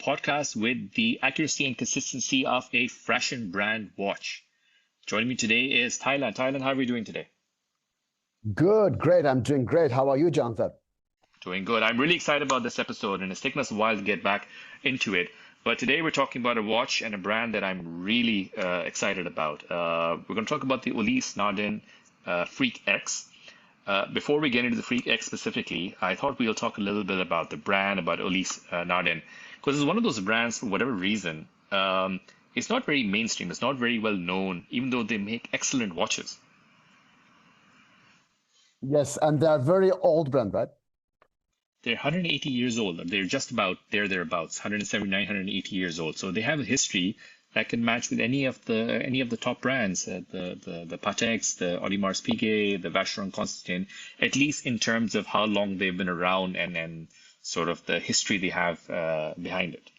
podcast with the accuracy and consistency of a fashion brand watch. Joining me today is Thailand. Thailand, how are we doing today? Good, great. I'm doing great. How are you, Jonathan? Doing good. I'm really excited about this episode, and it's taken us a while to get back into it. But today we're talking about a watch and a brand that I'm really excited about. We're going to talk about the Ulysse Nardin Freak X. Before we get into the Freak X specifically, I thought we'll talk a little bit about the brand, about Ulysse Nardin, because it's one of those brands, for whatever reason, it's not very mainstream. It's not very well known, even though they make excellent watches. Yes, and they're very old brand, right? They're 180 years old. They're just about thereabouts, 179, 180 years old. So they have a history that can match with any of the top brands, the Pateks, the Audemars Piguet, the Vacheron Constantin, at least in terms of how long they've been around and sort of the history they have behind it.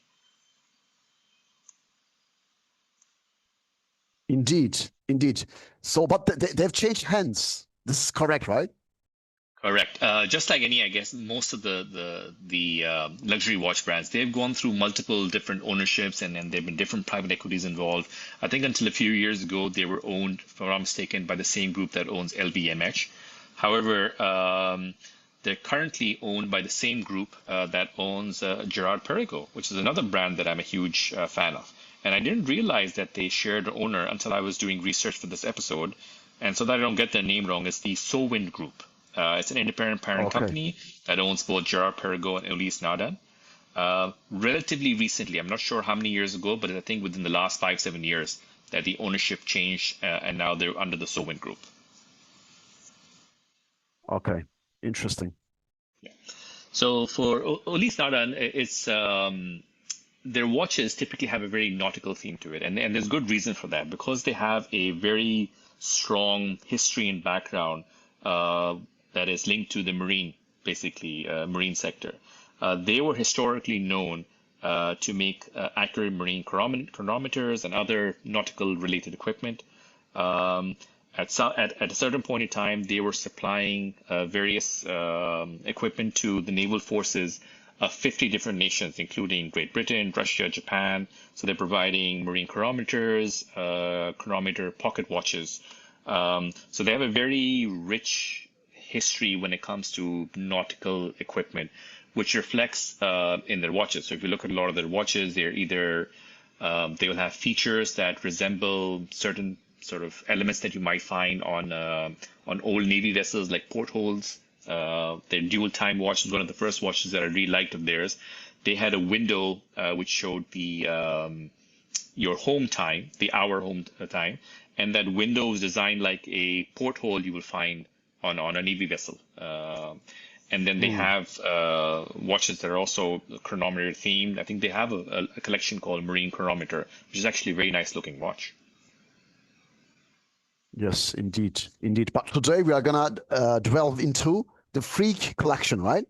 Indeed. So, but they've changed hands. This is correct, right? Correct. Just like any, I guess, most of the luxury watch brands, they've gone through multiple different ownerships and there've been different private equities involved. I think until a few years ago, they were owned, if I'm not mistaken, by the same group that owns LVMH. However, they're currently owned by the same group that owns Girard-Perregaux, which is another brand that I'm a huge fan of. And I didn't realize that they shared an owner until I was doing research for this episode. And so that I don't get their name wrong, it's the Sowind Group. It's an independent parent company that owns both Girard-Perregaux and Ulysse Nardin. Relatively recently, I'm not sure how many years ago, but I think within the last 5-7 years that the ownership changed, and now they're under the Sowind Group. Okay, interesting. Yeah. So for Ulysse Nardin, it's their watches typically have a very nautical theme to it, and there's good reason for that because they have a very strong history and background that is linked to the marine, basically marine sector. They were historically known to make accurate marine chronometers and other nautical related equipment. At a certain point in time, they were supplying various equipment to the naval forces of 50 different nations, including Great Britain, Russia, Japan. So they're providing marine chronometers, chronometer pocket watches. So they have a very rich history when it comes to nautical equipment, which reflects in their watches. So if you look at a lot of their watches, they're either they will have features that resemble certain sort of elements that you might find on old Navy vessels, like portholes. Their dual time watch is one of the first watches that I really liked of theirs. They had a window which showed the your home time, the hour home time, and that window was designed like a porthole you will find on a Navy vessel. And then they have watches that are also chronometer themed. I think they have a collection called Marine Chronometer, which is actually a very nice looking watch. Yes, indeed. But today we are gonna delve into the Freak collection, right?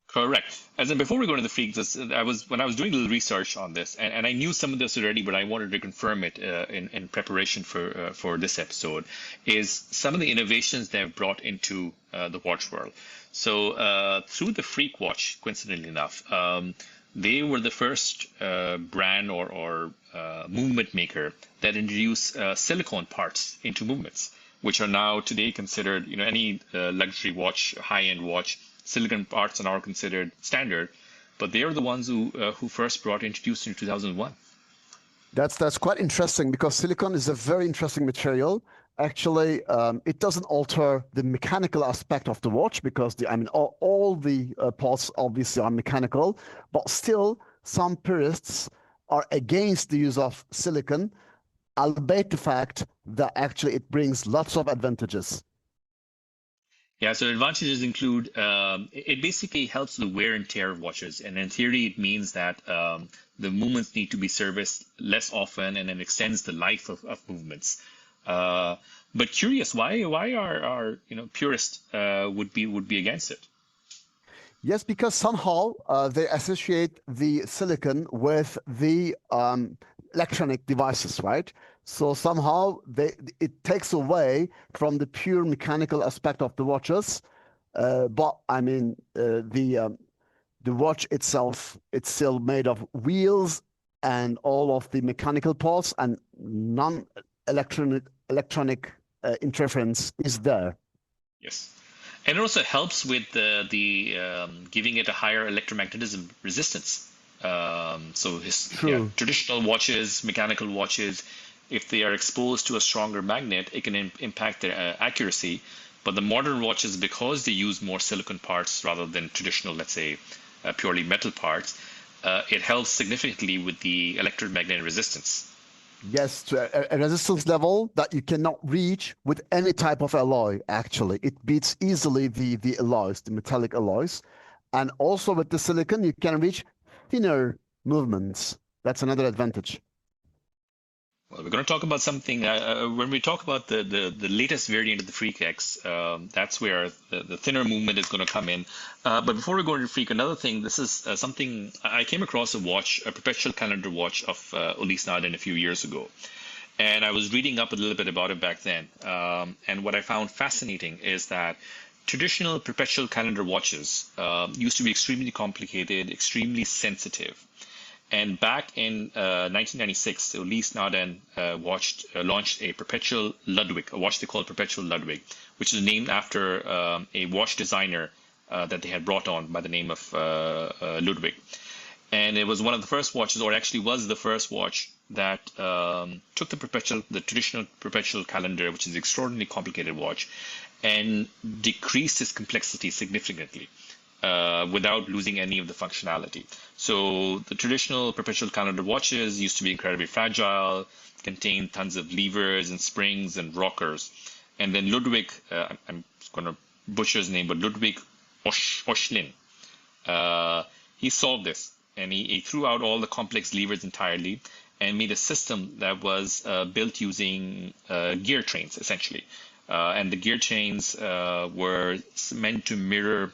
Correct. As in, before we go into the freaks, when I was doing a little research on this, and I knew some of this already, but I wanted to confirm it in preparation for this episode, is some of the innovations they have brought into the watch world. So through the Freak watch, coincidentally enough, they were the first brand or movement maker that introduced silicone parts into movements, which are now today considered, any luxury watch, high-end watch. Silicon parts are now considered standard, but they are the ones who first introduced in 2001. That's quite interesting because silicon is a very interesting material. Actually, it doesn't alter the mechanical aspect of the watch because all the parts obviously are mechanical, but still some purists are against the use of silicon, albeit the fact that actually it brings lots of advantages. Yeah, so advantages include it basically helps the wear and tear of watches, and in theory, it means that the movements need to be serviced less often, and it extends the life of movements. But curious, why are purists would be against it? Yes, because somehow they associate the silicon with the electronic devices, right? So somehow it takes away from the pure mechanical aspect of the watches. But I mean, the watch itself, it's still made of wheels and all of the mechanical parts, and non-electronic interference is there. Yes. And it also helps with the giving it a higher electromagnetism resistance. True. Traditional watches, mechanical watches, if they are exposed to a stronger magnet, it can impact their accuracy. But the modern watches, because they use more silicon parts rather than traditional, let's say, purely metal parts, it helps significantly with the electromagnetic resistance. Yes, to a resistance level that you cannot reach with any type of alloy, actually. It beats easily the alloys, the metallic alloys. And also with the silicon, you can reach thinner movements. That's another advantage. Well, we're going to talk about something when we talk about the latest variant of the Freak X. That's where the thinner movement is going to come in. But before we go into Freak, another thing. This is something I came across a perpetual calendar watch of Ulysse Nardin a few years ago, and I was reading up a little bit about it back then. And what I found fascinating is that traditional perpetual calendar watches used to be extremely complicated, extremely sensitive. And back in 1996, Ulysse Nardin launched a perpetual Ludwig, a watch they called perpetual Ludwig, which is named after a watch designer that they had brought on by the name of Ludwig. And it was one of the first watches, or actually was the first watch that took the traditional perpetual calendar, which is an extraordinarily complicated watch, and decreased its complexity significantly. Without losing any of the functionality. So the traditional perpetual calendar watches used to be incredibly fragile, contained tons of levers and springs and rockers. And then Ludwig, I'm going to butcher his name, but Ludwig Oschlin, he solved this, and he threw out all the complex levers entirely and made a system that was built using gear trains, essentially. And the gear trains were meant to mirror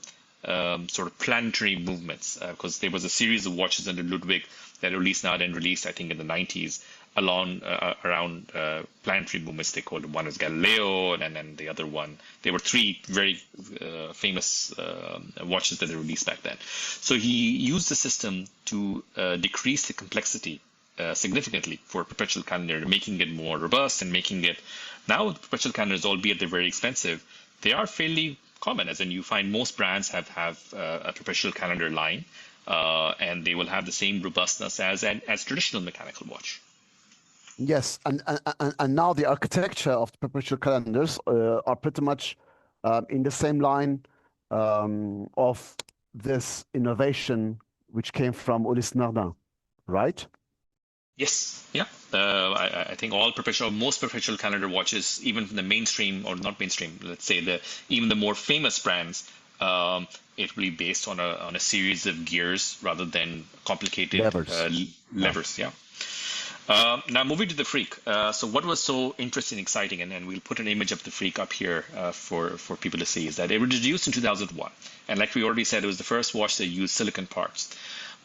sort of planetary movements, because there was a series of watches under Ludwig that Ulysse Nardin released, I think, in the 90s, around planetary movements. They called it, one was Galileo, and then the other one. There were three very famous watches that they released back then. So he used the system to decrease the complexity significantly for perpetual calendar, making it more robust and making it. Now, perpetual calendars, albeit they're very expensive, they are fairly common, as in you find most brands have a perpetual calendar line, and they will have the same robustness as traditional mechanical watch. Yes, and now the architecture of the perpetual calendars are pretty much in the same line of this innovation which came from Ulysse Nardin, right? Yes, yeah. I think most perpetual calendar watches, even from the mainstream, or not mainstream, let's say even the more famous brands, it will be based on a series of gears rather than complicated levers. Yeah. Now moving to the Freak. So what was so interesting and exciting, and we'll put an image of the Freak up here for people to see, is that it was introduced in 2001. And like we already said, it was the first watch that used silicon parts.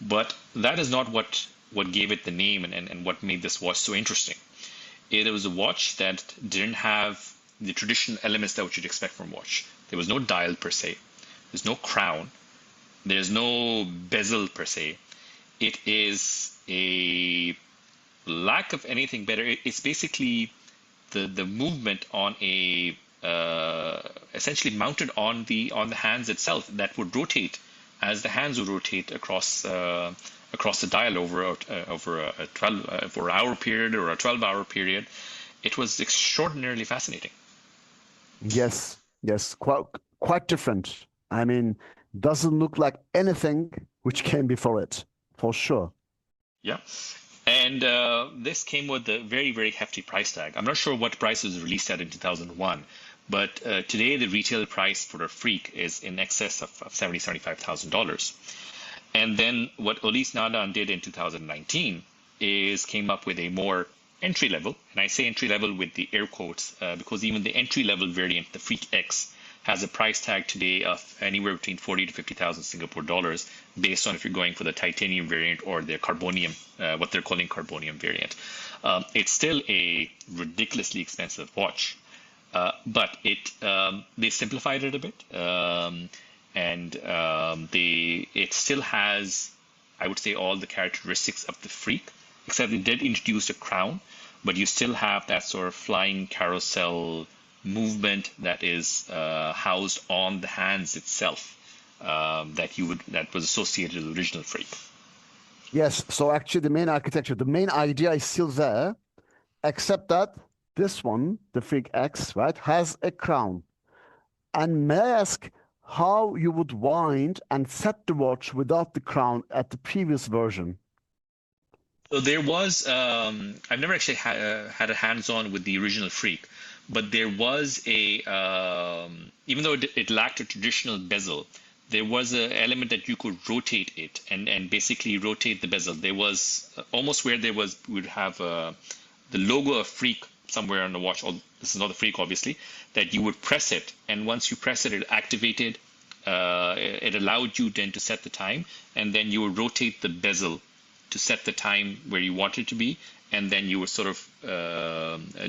But that is not what gave it the name and what made this watch so interesting. It was a watch that didn't have the traditional elements that you'd expect from a watch. There was no dial per se. There's no crown. There's no bezel per se. It is a lack of anything better. It's basically the movement on a essentially mounted on the hands itself that would rotate as the hands would rotate across the dial over a 4-hour period or a 12-hour period. It was extraordinarily fascinating. Yes, quite different. I mean, doesn't look like anything which came before it, for sure. Yeah. And this came with a very, very hefty price tag. I'm not sure what price was released at in 2001, but today the retail price for a Freak is in excess of $75,000. And then what Ulysse Nardin did in 2019 is came up with a more entry level, and I say entry level with the air quotes because even the entry level variant, the Freak X, has a price tag today of anywhere between 40 to 50,000 Singapore dollars, based on if you're going for the titanium variant or the carbonium, what they're calling carbonium variant. It's still a ridiculously expensive watch, but they simplified it a bit. and it still has, I would say, all the characteristics of the Freak, except it did introduce a crown, but you still have that sort of flying carousel movement that is housed on the hands itself, that was associated with the original Freak. Yes, so actually the main architecture, the main idea is still there, except that this one, the Freak X, right, has a crown. And may I ask how you would wind and set the watch without the crown at the previous version? So there was, I've never actually had a hands-on with the original Freak, but there was even though it lacked a traditional bezel, there was an element that you could rotate it and basically rotate the bezel. There was almost where we'd have the logo of Freak somewhere on the watch. Oh, this is not the Freak, obviously, that you would press it, and once you press it, it activated. It allowed you then to set the time, and then you would rotate the bezel to set the time where you want it to be, and then you would sort of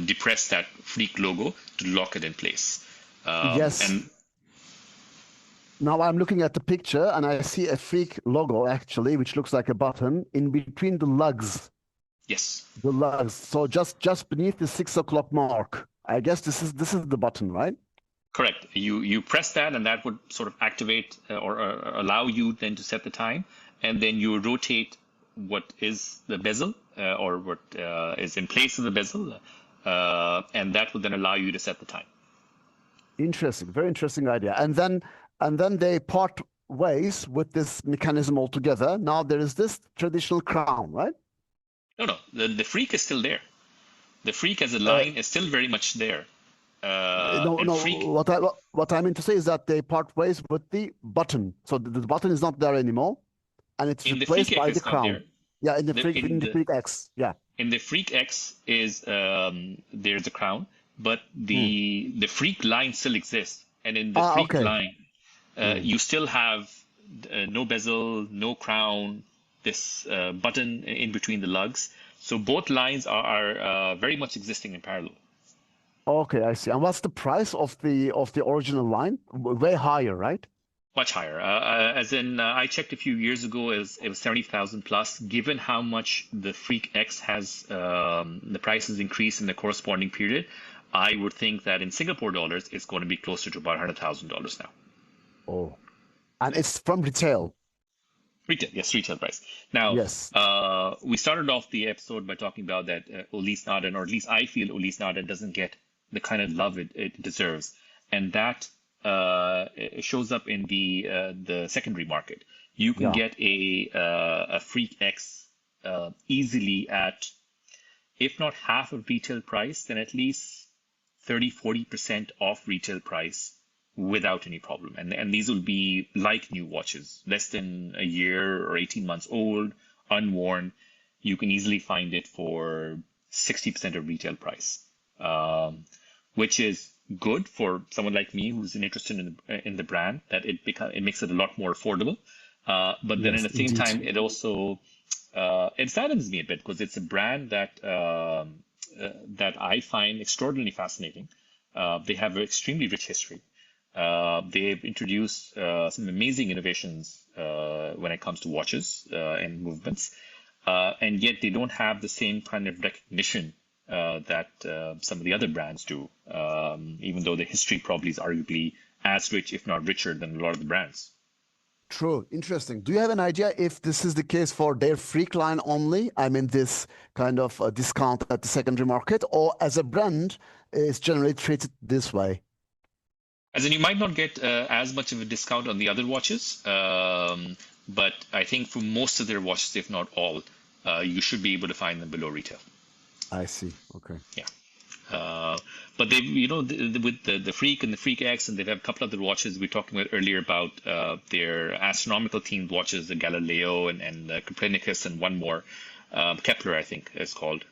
depress that Freak logo to lock it in place. Yes. And now I'm looking at the picture and I see a Freak logo actually, which looks like a button in between the lugs. yes, The lugs. So just beneath the 6 o'clock mark. I guess this is the button, right? correct. You press that, and that would sort of activate or allow you then to set the time, and then you rotate what is the bezel or what is in place of the bezel, and that would then allow you to set the time. Interesting, very interesting idea. And then they part ways with this mechanism altogether. Now there is this traditional crown, right? No, the Freak is still there. The Freak as a line is still very much there. No. Freak, What I mean to say is that they part ways with the button. So the button is not there anymore, and it's in the replaced Freak by X, the it's not crown. there. Yeah, in the The Freak X. Yeah. in the Freak X is there's a crown, but the Freak line still exists, and in the Freak Okay. line, you still have no bezel, no crown, this button in between the lugs. So both lines are very much existing in parallel. Okay, I see. And what's the price of the original line? Way higher, right? Much higher. As in, I checked a few years ago, it was 70,000 plus. Given how much the Freak X has, the prices increased in the corresponding period, I would think that in Singapore dollars, it's going to be closer to about $100,000 now. Oh. And it's from retail. Retail, yes, retail price. Now, Yes. we started off the episode by talking about that Ulysse Nardin, or at least I feel Ulysse Nardin doesn't get the kind of love it deserves, and that it shows up in the secondary market. You can Yeah. get a Freak X easily at, if not half of retail price, then at least 30-40% off retail price without any problem. And these will be like new watches, less than a year or 18 months old, unworn. You can easily find it for 60% of retail price, which is good for someone like me who's interested in the brand, that it makes it a lot more affordable. But then Yes, at the same indeed. time, it also it saddens me a bit because it's a brand that I find extraordinarily fascinating. They have an extremely rich history. They've introduced some amazing innovations when it comes to watches and movements, and yet they don't have the same kind of recognition that some of the other brands do, even though the history probably is arguably as rich, if not richer, than a lot of the brands. True. Interesting. Do you have an idea if this is the case for their Freak line only? I mean, this kind of discount at the secondary market, or as a brand, is generally treated this way? As in, you might not get as much of a discount on the other watches, but I think for most of their watches, if not all, you should be able to find them below retail. I see. Okay. Yeah. But they, with the Freak and the Freak X, and they have a couple other watches we were talking about earlier about their astronomical themed watches, the Galileo and Copernicus, and one more, Kepler, I think it's called.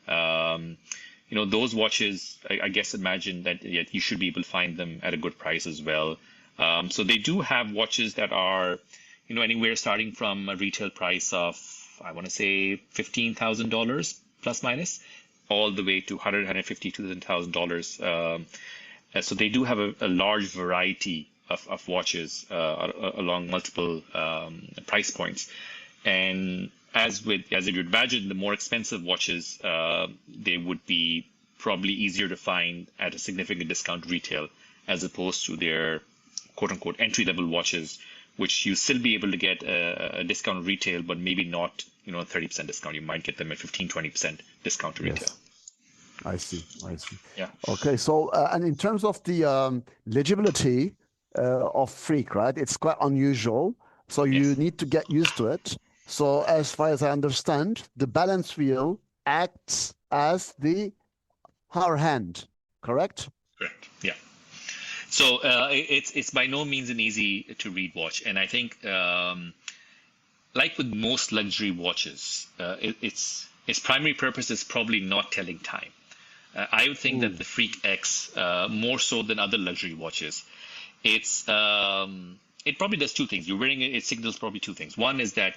Those watches, I guess, imagine that you should be able to find them at a good price as well. So they do have watches that are, anywhere starting from a retail price of, I want to say, $15,000 plus minus, all the way to $150,000 to $2,000. So they do have a large variety of watches along multiple price points. And as you'd imagine, the more expensive watches, they would be probably easier to find at a significant discount retail, as opposed to their quote unquote entry level watches, which you still be able to get a discount retail, but maybe not, a 30% discount. You might get them at 15-20% discount to retail. Yes. I see. Yeah. Okay, so and in terms of the legibility of Freak, right? It's quite unusual, so you Yes. need to get used to it. So as far as I understand, the balance wheel acts as the hour hand, correct? Correct. Yeah. So it's by no means an easy to read watch, and I think like with most luxury watches, its primary purpose is probably not telling time. I would think that the Freak X, more so than other luxury watches, it probably does two things. You're wearing it, it signals probably two things. One is that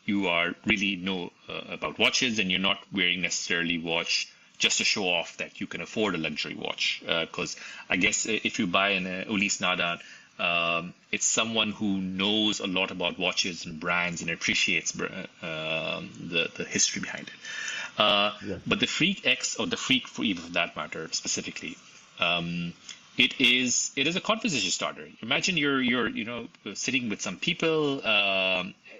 you are really know about watches, and you're not wearing necessarily watch just to show off that you can afford a luxury watch. Because I guess if you buy an Ulysse Nardin, it's someone who knows a lot about watches and brands and appreciates the history behind it. Yes. But the Freak X, or the Freak for even for that matter specifically, it is a conversation starter. Imagine you're sitting with some people.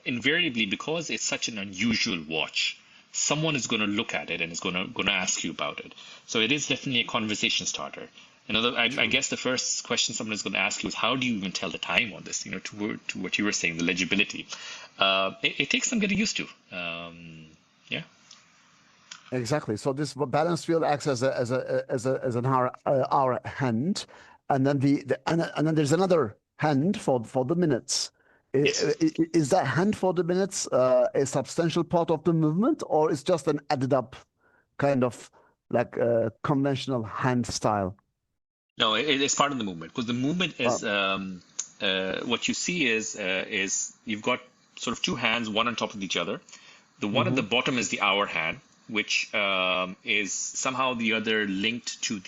Invariably, because it's such an unusual watch, someone is going to look at it and is going to ask you about it. So it is definitely a conversation starter. I guess the first question someone is going to ask you is, how do you even tell the time on this? To what you were saying, the legibility. It takes some getting used to. Yeah. Exactly. So this balance wheel acts as an hour hand, and then and then there's another hand for the minutes. Yes. Is that hand for the minutes a substantial part of the movement, or is just an added up kind of like conventional hand style? No, it's part of the movement, because the movement is what you see is you've got sort of two hands, one on top of each other. The one at the bottom is the hour hand, which is somehow the other linked to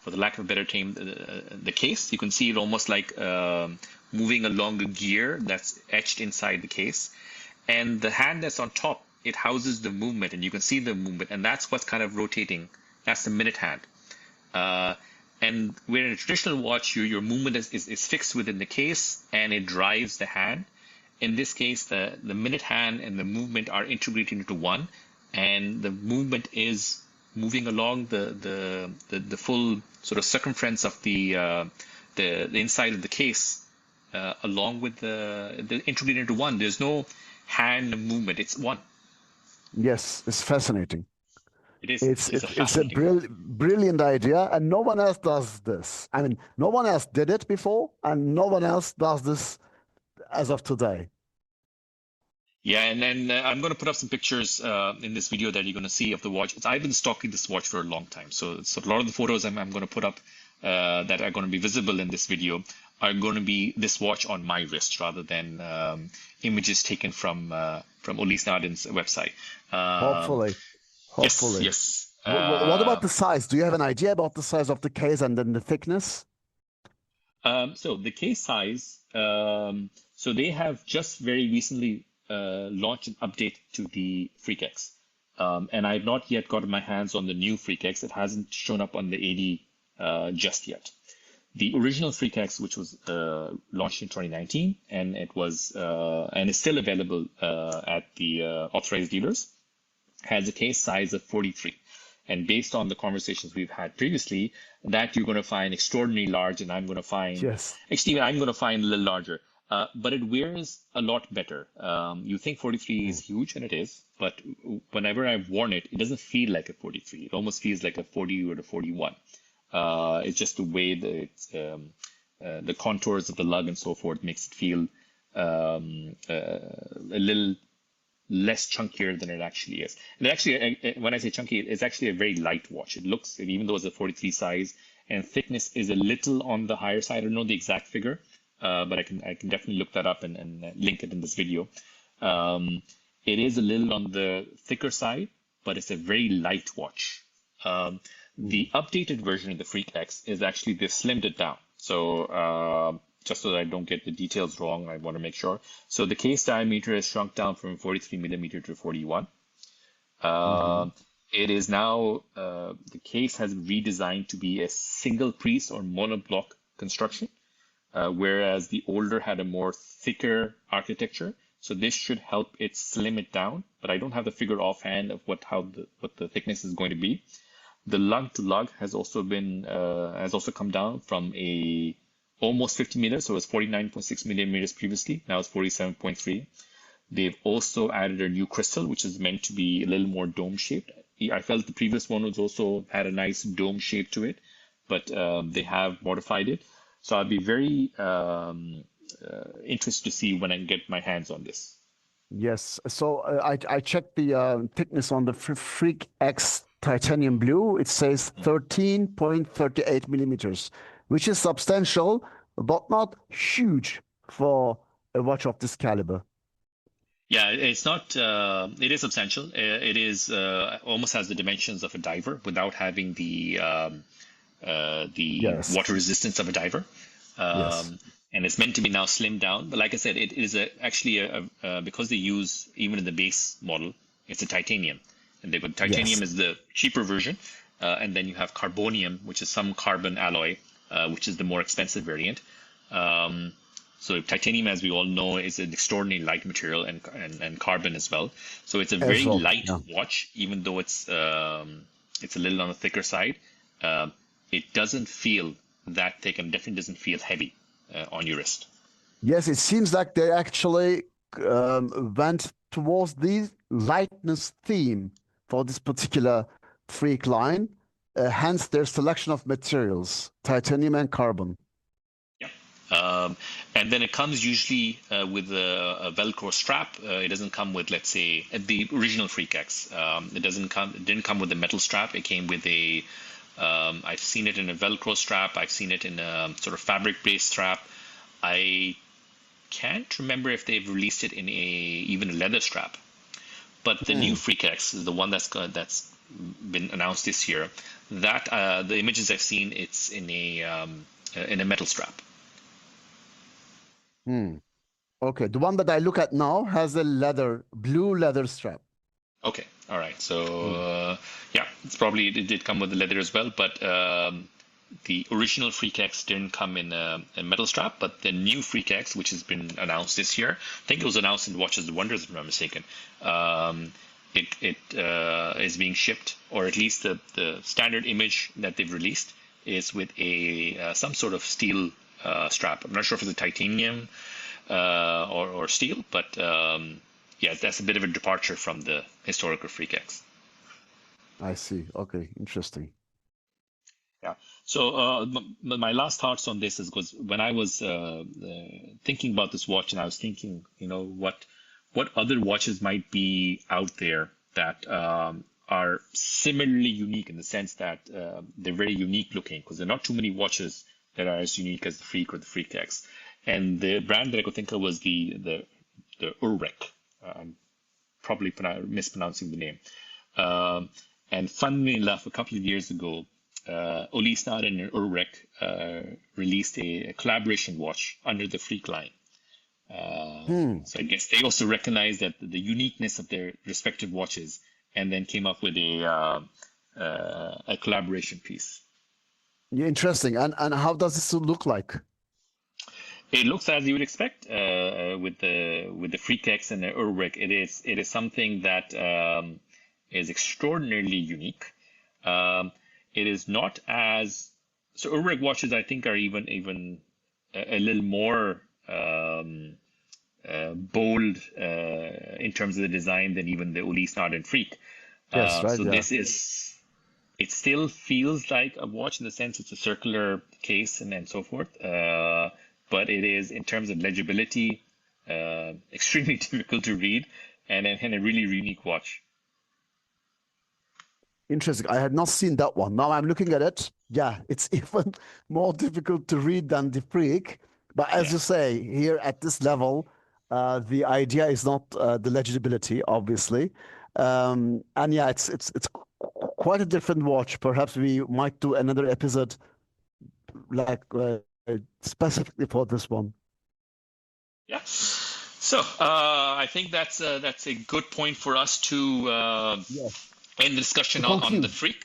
for the lack of a better term, the case. You can see it almost like moving along a gear that's etched inside the case. And the hand that's on top, it houses the movement, and you can see the movement, and that's what's kind of rotating. That's the minute hand. And where in a traditional watch, your movement is fixed within the case, and it drives the hand. In this case, the minute hand and the movement are integrated into one, and the movement is moving along the full sort of circumference of the inside of the case, along with the integrated into one. There's no hand movement; it's one. Yes, it's fascinating. It is. It's It's a a fascinating. brilliant idea, and no one else does this. I mean, no one else did it before, and no one else does this as of today. Yeah, and then I'm going to put up some pictures in this video that you're going to see of the watch. I've been stalking this watch for a long time, so a lot of the photos I'm going to put up that are going to be visible in this video are going to be this watch on my wrist, rather than images taken from Ulysse Nardin's website. Hopefully. Yes. What about the size? Do you have an idea about the size of the case and then the thickness? So the case size, so they have just very recently launched an update to the Freak X. And I've not yet gotten my hands on the new Freak X. It hasn't shown up on the 80 just yet. The original Freak X, which was launched in 2019, and it was and is still available at the authorized dealers, has a case size of 43. And based on the conversations we've had previously, that you're going to find extraordinarily large, and I'm going to find, actually, I'm going to find a little larger. But it wears a lot better. You think 43 is huge, and it is, but whenever I've worn it, it doesn't feel like a 43. It almost feels like a 40 or a 41. It's just the way that the contours of the lug and so forth makes it feel a little less chunkier than it actually is. And actually, when I say chunky, it's actually a very light watch. It looks, even though it's a 43 size, and thickness is a little on the higher side. I don't know the exact figure, but I can definitely look that up and link it in this video. It is a little on the thicker side, but it's a very light watch. The updated version of the Freak X is actually, they've slimmed it down. So just so that I don't get the details wrong, I want to make sure. So the case diameter has shrunk down from 43 millimeter to 41. Hmm. It is now, the case has been redesigned to be a single piece or monoblock construction, whereas the older had a more thicker architecture. So this should help it slim it down, but I don't have the figure offhand of what the thickness is going to be. The lug to lug has also come down from a almost 50 meters, so it was 49.6 millimeters previously. Now it's 47.3. They've also added a new crystal, which is meant to be a little more dome shaped. I felt the previous one was also had a nice dome shape to it, but they have modified it. So I'll be very interested to see when I get my hands on this. Yes. So I checked the thickness on the Freak X titanium blue. It says 13.38 millimeters, which is substantial, but not huge for a watch of this caliber. Yeah, it's not. It is substantial. It is almost has the dimensions of a diver without having the Yes. water resistance of a diver. Yes. And it's meant to be now slimmed down. But like I said, it is actually because they use even in the base model, it's a titanium, and but titanium Yes. is the cheaper version, and then you have carbonium, which is some carbon alloy, which is the more expensive variant. So titanium, as we all know, is an extraordinarily light material, and carbon as well. So it's a As very well. light Yeah. watch, even though it's a little on the thicker side. Um, it doesn't feel that thick, and definitely doesn't feel heavy on your wrist. Yes, it seems like they actually went towards the lightness theme for this particular Freak line. Hence their selection of materials, titanium and carbon. Yeah. And then it comes usually with a Velcro strap. It doesn't come with, let's say, the original Freak X. It didn't come with a metal strap. It came with a. I've seen it in a Velcro strap. I've seen it in a sort of fabric-based strap. I can't remember if they've released it in even a leather strap. But the new Hmm. Freak X is the one that's been announced this year. That the images I've seen, it's in a metal strap. Hmm. Okay, the one that I look at now has a blue leather strap. Okay, all right. So Hmm. yeah, it did come with the leather as well, but the original Freak didn't come in a metal strap, but the new Freak which has been announced this year, I think it was announced in Watches and Wonders, if I'm not mistaken. It is being shipped, or at least the standard image that they've released is with a some sort of steel strap. I'm not sure if it's a titanium or steel, but yeah, that's a bit of a departure from the historical Freak X. I see. Okay, interesting. Yeah. So my last thoughts on this is because when I was thinking about this watch, and I was thinking, what other watches might be out there that are similarly unique in the sense that they're very unique looking, because there are not too many watches that are as unique as the Freak or the Freak X. And the brand that I could think of was the Urrek. I'm probably mispronouncing the name. Um, and funnily enough, a couple of years ago, Ulysse Nardin and Urrek released a collaboration watch under the Freak line. Hmm. So I guess they also recognized that the uniqueness of their respective watches, and then came up with a collaboration piece. Yeah, interesting. And how does this look like? It looks as you would expect with the Freak X and the Urwerk. It is something that is extraordinarily unique. Um, it is not as so Urwerk watches I think are even a little more bold in terms of the design than even the Ulysse Nardin Freak. Yes, right. So Yeah. it still feels like a watch in the sense it's a circular case and so forth. But it is, in terms of legibility, extremely difficult to read, and a really unique watch. Interesting. I had not seen that one. Now I'm looking at it. Yeah, it's even more difficult to read than the Freak. But as Yeah. you say, here at this level, the idea is not the legibility, obviously. And yeah, it's quite a different watch. Perhaps we might do another episode like specifically for this one. Yeah. So I think that's a good point for us to Yes. end the To discussion on the conclude, freak.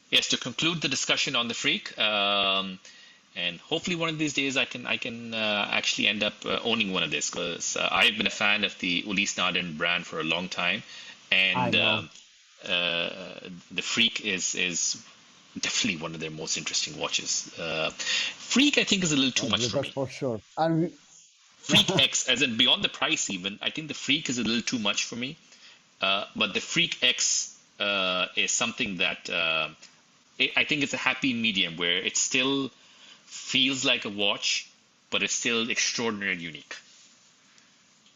Yes, to conclude the discussion on the freak. And hopefully one of these days I can actually end up owning one of this because I've been a fan of the Ulysse Nardin brand for a long time, I and know. the Freak is definitely one of their most interesting watches. Freak I think is a little too much for That's me. for sure. And Freak X, as in beyond the price even, I think the Freak is a little too much for me. But the Freak X is something that I think it's a happy medium where it still feels like a watch, but it's still extraordinarily unique.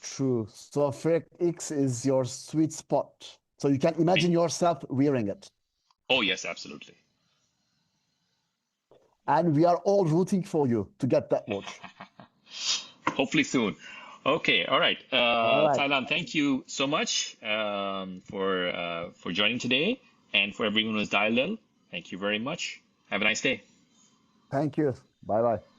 true. So Freak X is your sweet spot. So you can imagine yourself wearing it. Oh, yes, absolutely. And we are all rooting for you to get that watch. Hopefully soon. Okay, all right. All right. Thailand, thank you so much for joining today, and for everyone who's dialed in. Thank you very much. Have a nice day. Thank you. Bye bye.